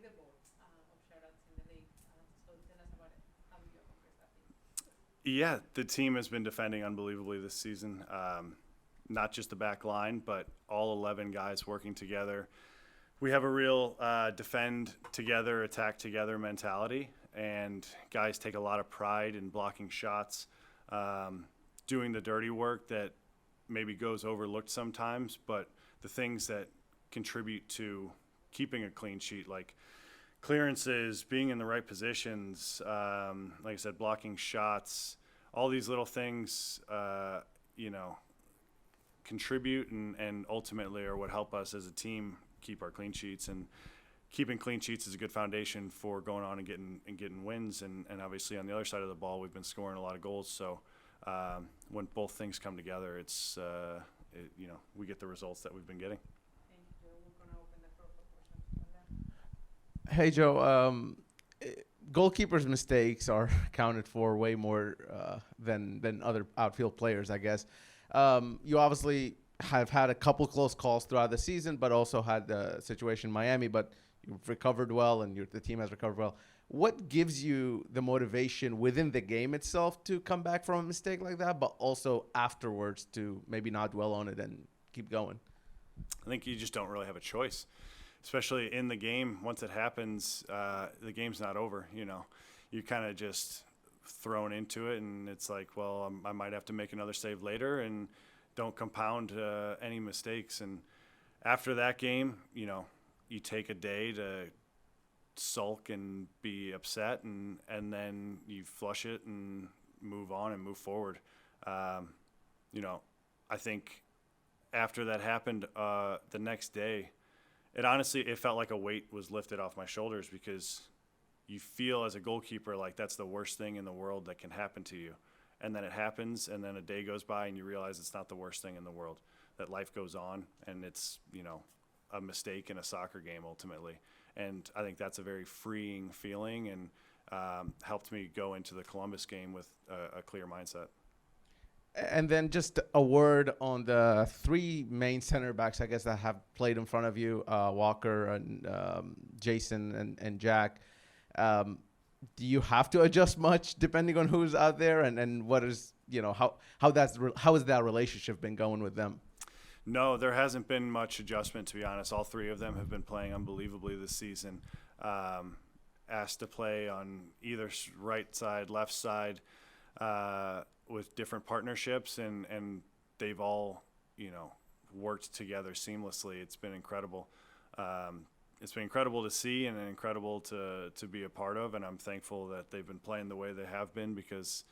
leaderboard of shutouts in the league. So tell us about it. How do you accomplish that feat? Yeah, the team has been defending unbelievably this season. Not just the back line, but all 11 guys working together. We have a real defend together, attack together mentality, and guys take a lot of pride in blocking shots, doing the dirty work that maybe goes overlooked sometimes, but the things that contribute to keeping a clean sheet, like clearances, being in the right positions, like I said, blocking shots, all these little things, you know, contribute and ultimately are what help us as a team keep our clean sheets. And keeping clean sheets is a good foundation for going on and getting wins. And obviously on the other side of the ball, we've been scoring a lot of goals. So when both things come together, it's you know, we get the results that we've been getting. Thank you, Joe. We're going to open the floor for questions from them. Hey, Joe. Goalkeepers' mistakes are accounted for way more than other outfield players, I guess. You obviously have had a couple close calls throughout the season, but also had the situation in Miami. But you've recovered well, and the team has recovered well. What gives you the motivation within the game itself to come back from a mistake like that, but also afterwards to maybe not dwell on it and keep going? I think you just don't really have a choice, especially in the game. Once it happens, the game's not over. You know, you kind of just thrown into it, and it's like, well, I might have to make another save later, and don't compound any mistakes. And after that game, you know, you take a day to sulk and be upset, and then you flush it and move on and move forward. You know, I think after that happened, the next day, it felt like a weight was lifted off my shoulders, because you feel as a goalkeeper like that's the worst thing in the world that can happen to you. And then it happens, and then a day goes by and you realize it's not the worst thing in the world, that life goes on, and it's, you know, a mistake in a soccer game ultimately. And I think that's a very freeing feeling, and helped me go into the Columbus game with a clear mindset. And then just a word on the three main center backs, I guess, that have played in front of you, Walker and Jason and Jack. Do you have to adjust much depending on who's out there, and what is, you know, how has that relationship been going with them? No, there hasn't been much adjustment, to be honest. All three of them have been playing unbelievably this season. Asked to play on either right side, left side, with different partnerships, and they've all, you know, worked together seamlessly. It's been incredible. It's been incredible to see and incredible to be a part of, and I'm thankful that they've been playing the way they have been, because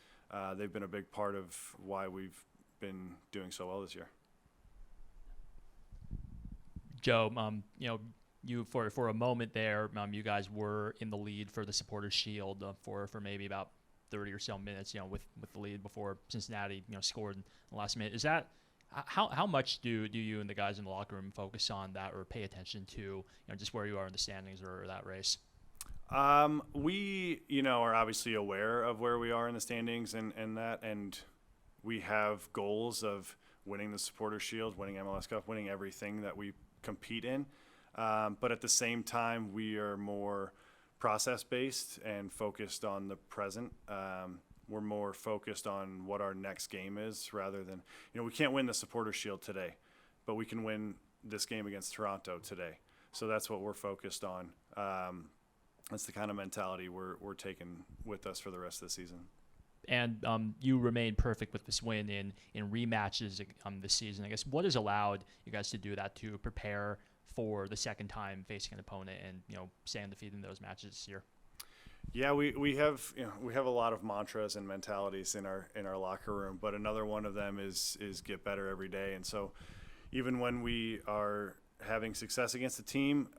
they've been a big part of why we've been doing so well this year. Joe, you know, you for a moment there, you guys were in the lead for the Supporters Shield for maybe about 30 or so minutes, you know, with the lead before Cincinnati, you know, scored in the last minute. Is that how much do you and the guys in the locker room focus on that, or pay attention to, you know, just where you are in the standings or that race? We, you know, are obviously aware of where we are in the standings and we have goals of winning the Supporters Shield, winning MLS Cup, winning everything that we compete in. But at the same time, we are more process-based and focused on the present. We're more focused on what our next game is, rather than, you know, we can't win the Supporters Shield today, but we can win this game against Toronto today. So that's what we're focused on. That's the kind of mentality we're taking with us for the rest of the season. And you remained perfect with this win in rematches this season. I guess what has allowed you guys to do that, to prepare for the second time facing an opponent and, you know, stay undefeated in those matches this year? Yeah, we have, you know, we have a lot of mantras and mentalities in our locker room, but another one of them is get better every day. And so even when we are having success against a team,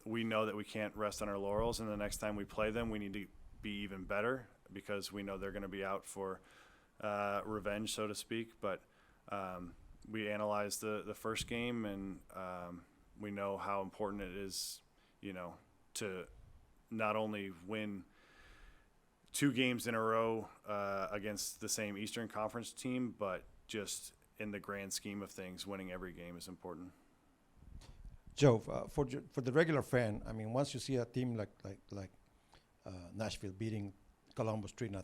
we know that we can't rest on our laurels, and the next time we play them, we need to be even better, because we know they're going to be out for revenge, so to speak. But we analyzed the first game, and we know how important it is, you know, to not only win 2 games in a row against the same Eastern Conference team, but just in the grand scheme of things, winning every game is important. Joe, for the regular fan, I mean, once you see a team like Nashville beating Columbus 3-0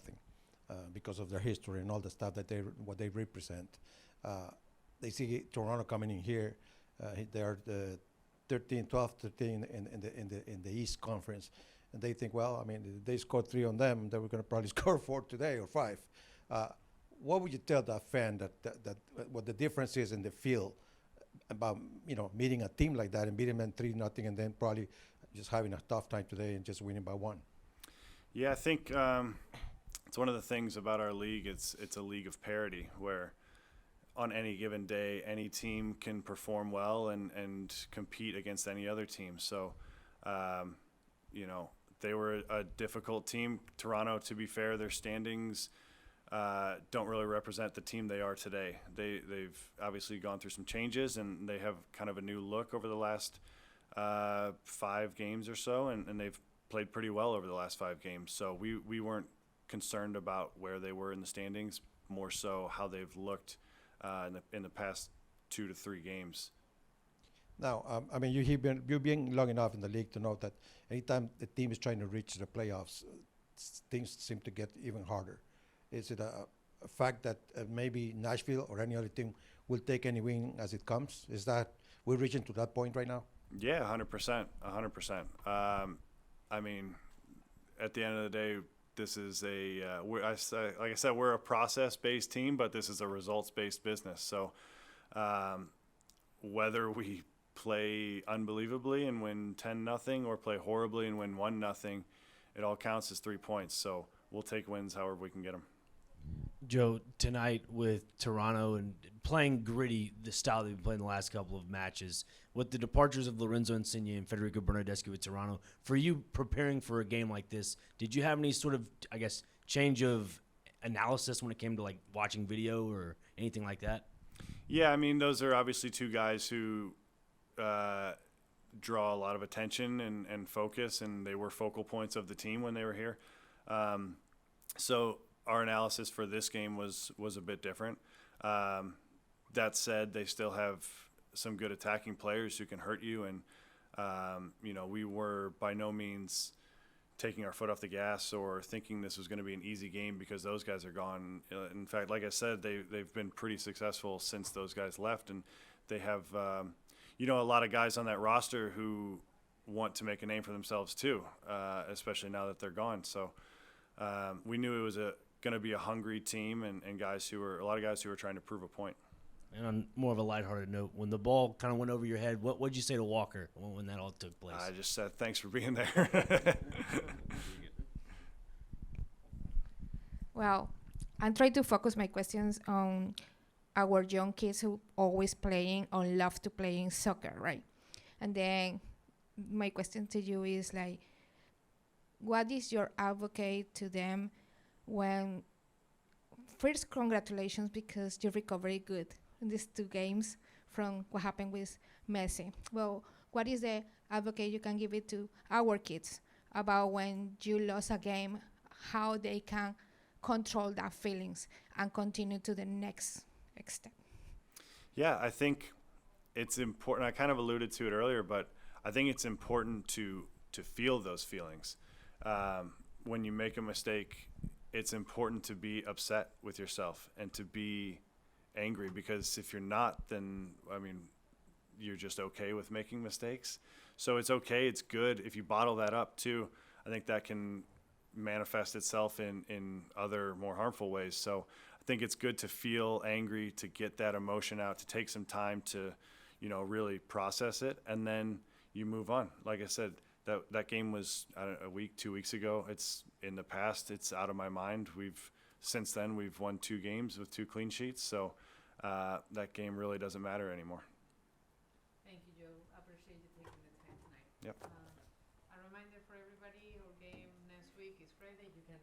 because of their history and all the stuff that what they represent, they see Toronto coming in here. They are the 12, 13 in the East Conference, and they think, well, I mean, if they scored 3 on them, they were going to probably score 4 today or 5. What would you tell that fan that what the difference is in the field about meeting a team like that and beating them 3-0 and then probably just having a tough time today and just winning by 1? Yeah, I think it's one of the things about our league. It's a league of parity where on any given day, any team can perform well and compete against any other team. So, they were a difficult team. Toronto, to be fair, their standings don't really represent the team they are today. They've obviously gone through some changes, and they have kind of a new look over the last 5 games or so, and they've played pretty well over the last 5 games. So we weren't concerned about where they were in the standings, more so how they've looked in the past 2 to 3 games. Now, I mean, you've been long enough in the league to know that anytime the team is trying to reach the playoffs, things seem to get even harder. Is it a fact that maybe Nashville or any other team will take any win as it comes? Is that we're reaching to that point right now? Yeah, 100%. 100%. I mean, at the end of the day, this is like I said, we're a process-based team, but this is a results-based business. So whether we play unbelievably and win 10-0 or play horribly and win 1-0, it all counts as 3 points. So we'll take wins however we can get them. Joe, tonight with Toronto and playing gritty, the style they've been playing the last couple of matches, with the departures of Lorenzo Insigne and Federico Bernardeschi with Toronto, for you preparing for a game like this, did you have any sort of, I guess, change of analysis when it came to like watching video or anything like that? Yeah, I mean, those are obviously 2 guys who draw a lot of attention and focus, and they were focal points of the team when they were here. So our analysis for this game was a bit different. That said, they still have some good attacking players who can hurt you, and we were by no means taking our foot off the gas or thinking this was going to be an easy game because those guys are gone. In fact, like I said, they've been pretty successful since those guys left, and they have a lot of guys on that roster who want to make a name for themselves too, especially now that they're gone. So we knew it was going to be a hungry team and a lot of guys who were trying to prove a point. And on more of a lighthearted note, when the ball kind of went over your head, what did you say to Walker when that all took place? I just said thanks for being there. Well, I'm trying to focus my questions on our young kids who always playing or love to play in soccer, right? And then my question to you is like, what is your advocate to them when, first, congratulations because you recovered good in these 2 games from what happened with Messi. Well, what is the advocate you can give it to our kids about when you lost a game, how they can control that feelings and continue to the next step? Yeah, I think it's important. I kind of alluded to it earlier, but I think it's important to feel those feelings. When you make a mistake, it's important to be upset with yourself and to be angry, because if you're not, then, I mean, you're just okay with making mistakes. So it's okay. It's good. If you bottle that up too, I think that can manifest itself in other more harmful ways. So I think it's good to feel angry, to get that emotion out, to take some time to, really process it, and then you move on. Like I said, that game was a week, 2 weeks ago. It's in the past. It's out of my mind. Since then, we've won 2 games with 2 clean sheets, so that game really doesn't matter anymore. Thank you, Joe. I appreciate you taking the time tonight. Yep. A reminder for everybody, our game next week is Friday. You can.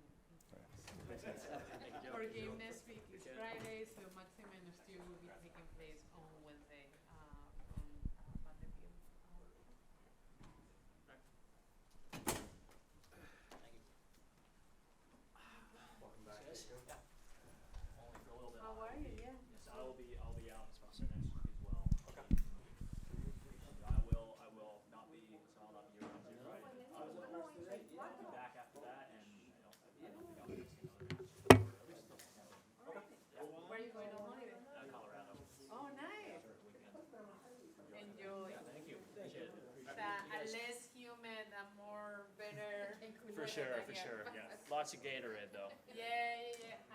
Our game next week is Friday, so Maxim and Stu will be taking place on Wednesday from Vanderbilt. How are you? Yeah. I'll be out as well. So next week as well. Okay. I will better than here. Lots of Gatorade though. Yeah.